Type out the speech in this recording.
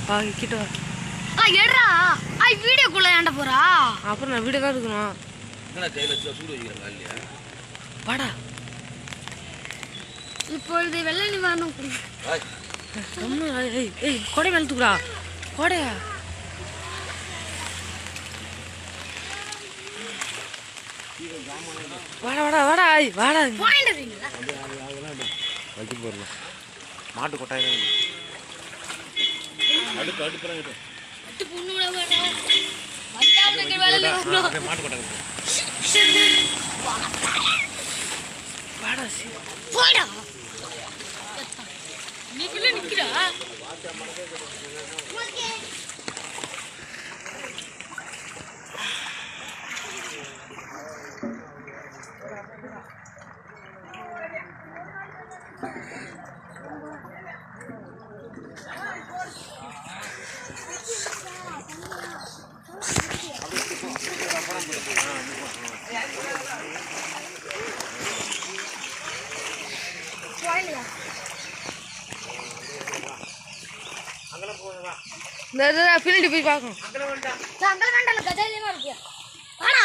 கிட்ட வா. எடுறா. வீடியோக்குள்ள ஏன்டா போறா? அப்புறம் நான் வீடியோ தான் எடுக்கணும். என்னடா கையில வச்சு சூடு வைக்கிறேன் காலையில. வாடா. இப்பொழுது வெள்ளை நிவாரணம் குடி. ஏய் கொடை மேல தூக்குடா. கொடையா? வாடா வாடா வாடா. வாடா. பாயிண்ட் அடிங்களா? வைக்க போறல. மாட்டு கொட்டாயிரம். அடுப்பு அடுப்புறாங்க. அட்டு பொண்ணுல வாடா. வந்தாவனுக்கு வேலை இல்ல. மாட்டு கொட்டாயிரம். வாடா. போடா. நீ குள்ள நிக்கிறா? பின்னாடி போய் பார்க்கணும். அங்கே வேண்டாம் கதையிலேயே இருக்கியா? வாடா.